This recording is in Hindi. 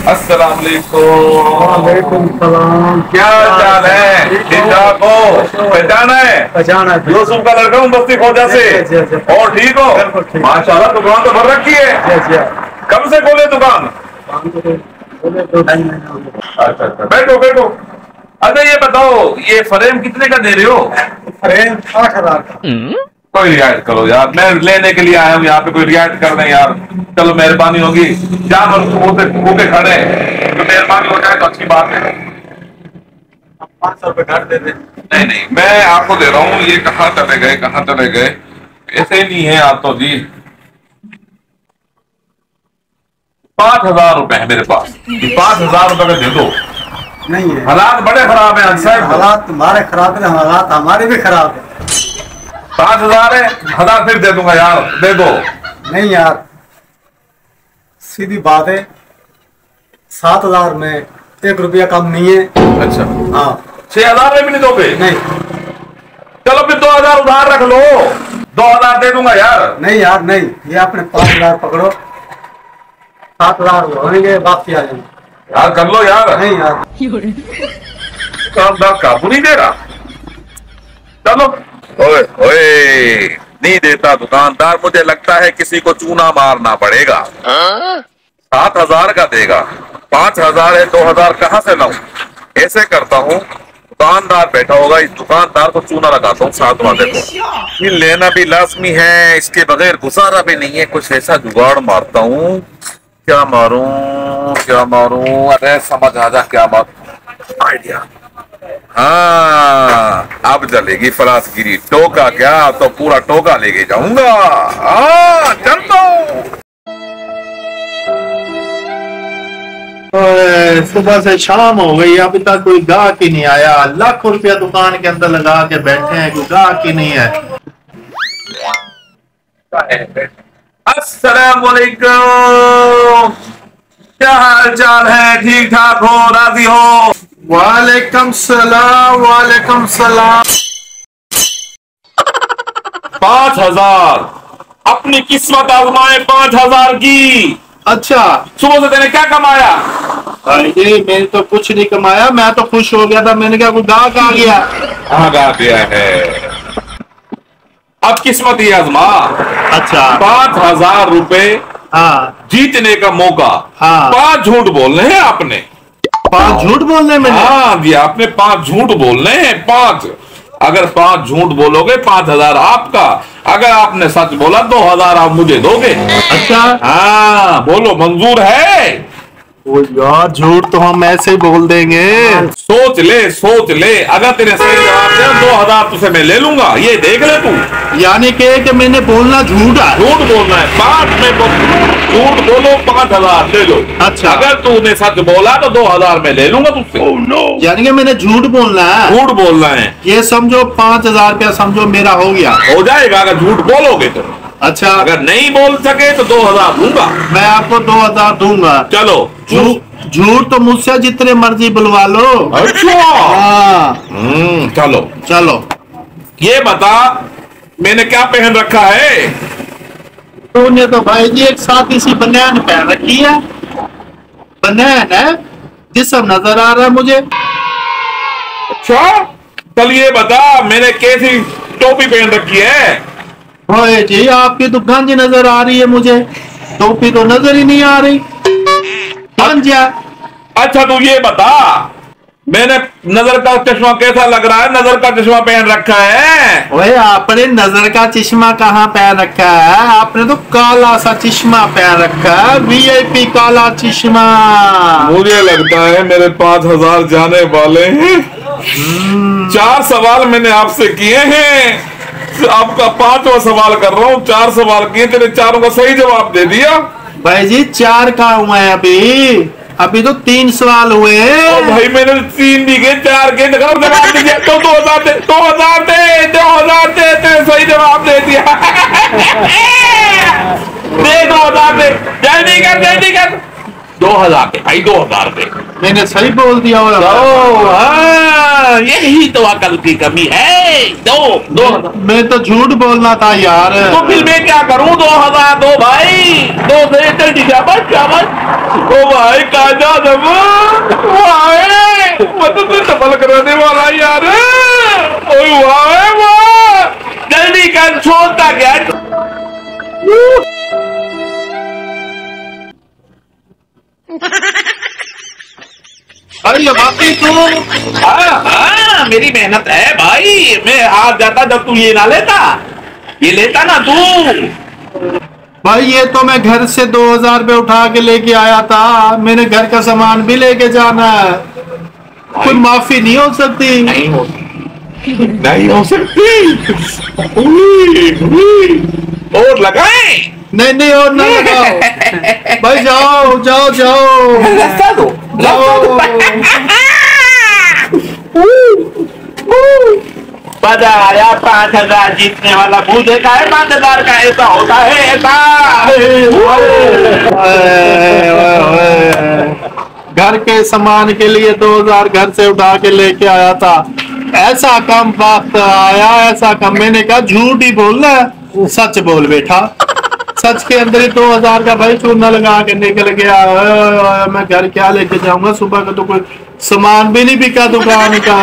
अस्सलाम वालेकुम। सलाम। क्या चाल है? ठीक ठाक हो? पहचाना है? पहचाना है। यूसुफ का लड़का हूँ बस्ती खोजा से। और ठीक हो? माशाल्लाह, दुकान तो भर रखी है। कब से खोले दुकान? अच्छा अच्छा, बैठो बैठो। अच्छा ये बताओ, ये फ्रेम कितने का दे रहे हो? फ्रेम 8,000 का। कोई रियायत करो यार, मैं लेने के लिए आया हूँ यहाँ पे, कोई रियायत कर दें यार। चलो मेहरबानी होगी, जानवर भूखे खड़े हैं, तो मेहरबानी हो जाए तो अच्छी बात है। 500 रुपये घट दे दे। नहीं नहीं, मैं आपको दे रहा हूँ। ये कहाँ चले गए, कहाँ चले गए? ऐसे नहीं है आप तो जी। 5,000 रुपए है मेरे पास, 5,000 रुपए का दे दो। नहीं है, हालात बड़े खराब हैं साहब। हालात तुम्हारे खराब है, हालात हमारे भी खराब है। 5,000 है, 1,000 फिर दे दूंगा यार, दे दो। नहीं यार, सीधी बात है, 7,000 में 1 रुपया कम नहीं है। अच्छा, हाँ। 6,000 में भी नहीं दोगे? नहीं। चलो फिर 2,000 उधार रख लो, 2,000 दे दूंगा यार। नहीं यार नहीं, ये आपने 5,000 पकड़ो, 7,000 होंगे, वापसी आ जाएंगे। यार कर लो यार। नहीं यार, कामदार काबू नहीं दे रहा। चलो। ओए ओए, नहीं देता दुकानदार, मुझे लगता है किसी को चूना मारना पड़ेगा। 7,000 का देगा, 5,000 है, 2,000 कहाँ से लाऊं? ऐसे करता हूँ, दुकानदार बैठा होगा, इस दुकानदार को चूना लगाता हूँ 7 वाले को। ये लेना भी लाजमी है, इसके बगैर गुजारा भी नहीं है। कुछ ऐसा जुगाड़ मारता हूँ। क्या मारूं, क्या मारूं? अरे समझ आ जा, क्या मारूं? आइडिया। हाँ, अब जलेगी फरासगिरी। टोका क्या, तो पूरा टोका लेके जाऊंगा। हाँ, चलता हूँ। सुबह से शाम हो गई, अभी तक कोई गाहक ही नहीं आया। लाखों रुपया दुकान के अंदर लगा के बैठे हैं, कोई गाहक ही नहीं है। अस्सलाम वालेकुम। क्या हाल चाल है? ठीक ठाक हो? राजी हो? वालेकुम सलाम, वालेकुम सलाम। 5,000 अपनी किस्मत आजमाए, 5,000 की। अच्छा, सुबह से तेने क्या कमाया? ये मैंने तो कुछ नहीं कमाया, मैं तो खुश हो गया था। मैंने कहा कोई गाहक आ गया। कहाँ गा दिया है? अब किस्मत ही आजमा। अच्छा। 5,000 रुपए हाँ जीतने का मौका। हाँ। 5 झूठ बोलने हैं आपने। 5 झूठ बोलने में? हाँ जी, आपने 5 झूठ बोलने हैं। 5, अगर 5 झूठ बोलोगे 5,000 आपका। अगर आपने सच बोला 2,000 आप मुझे दोगे। अच्छा। हाँ बोलो, मंजूर है? ओ यार, झूठ तो हम ऐसे ही बोल देंगे। सोच ले, सोच ले। अगर तेरे सही जवाब दिया 2,000 तुझसे मैं ले लूंगा, ये देख ले तू। यानी कि मैंने बोलना झूठ है? झूठ बोलना है, 5 में झूठ बोलो, 5,000 ले लो। अच्छा। अगर तूने सच बोला तो 2,000 में ले लूंगा तुझसे। यानी कि मैंने झूठ बोलना है? झूठ बोलना है। ये समझो 5,000 रुपया समझो मेरा हो गया। हो जाएगा अगर झूठ बोलोगे तो। अच्छा। अगर नहीं बोल सके तो 2,000 दूंगा। मैं आपको 2,000 दूंगा। चलो। झूठ तो मुझसे जितने मर्जी बुलवा लो। अच्छा। हाँ। चलो चलो। ये बता, मैंने क्या पहन रखा है? तूने तो भाई जी एक साथी सी बनियान पहन रखी है। बनियान है, जिस्म नजर आ रहा है मुझे। अच्छा, चल ये बता, मैंने कैसी टोपी पहन रखी है? भाई जी आपकी तो गंज नजर आ रही है मुझे, टोपी तो नजर ही नहीं आ रही। गंज है। अच्छा तू ये बता, मैंने नजर का चश्मा कैसा लग रहा है? नजर का चश्मा पहन रखा है। ओए, आपने नजर का चश्मा कहाँ पहन रखा है? आपने तो काला सा चश्मा पहन रखा है, VIP काला चश्मा। मुझे लगता है मेरे 5,000 जाने वाले हैं। 4 सवाल मैंने आपसे किए हैं, आपका 5वां सवाल कर रहा हूँ। 4 सवाल किए, तेरे चारों का सही जवाब दे दिया। भाई जी 4 कहाँ हुए हैं अभी तो 3 सवाल हुए हैं। भाई मैंने 3 दिए, 4 के जवाब दिया तो 2,000 दे, 2,000 दे, 2,000 दे, तेरे सही जवाब दे दिया। दे 2,000 दे, जल्दी कर, जल्दी कर। 2000 के भाई, 2000 के। मैंने सही बोल दिया होगा। हाँ, यही तो अकल की कमी है। दो मैं तो झूठ बोलना था यार। तो फिर मैं क्या करूं? 2000 दो भाई, 2 से चल शाबाश। ओ भाई काजा दब भाई, मतलब तो सफल कराने वाला यार। ओ भाई वाह, जल्दी कर, सोचता क्या। अरे बाकी तू। हाँ, मेरी मेहनत है भाई। मैं हार जाता जब तू ये ना लेता, ये लेता ना तू। भाई ये तो मैं घर से 2000 रुपये उठा के लेके आया था, मैंने घर का सामान भी लेके जाना है। कोई माफी नहीं हो सकती? नहीं हो सकती। और लगाए? नहीं और ना लगाओ भाई, जाओ जाओ जाओ रास्ता दो, जाओ। मजा आया। 5000 जीतने वाला मुंह देखा है? 5000 का ऐसा होता है, ऐसा। घर के सामान के लिए 2000 घर से उठा के लेके आया था, ऐसा कम वक्त आया, ऐसा कम। मैंने कहा झूठ ही बोलना है, सच बोल बेटा। सच के अंदर ही 2000 का भाई चूना लगा के निकल गया। मैं घर क्या लेके जाऊंगा? सुबह का तो कोई सामान भी नहीं बिका दुकान का।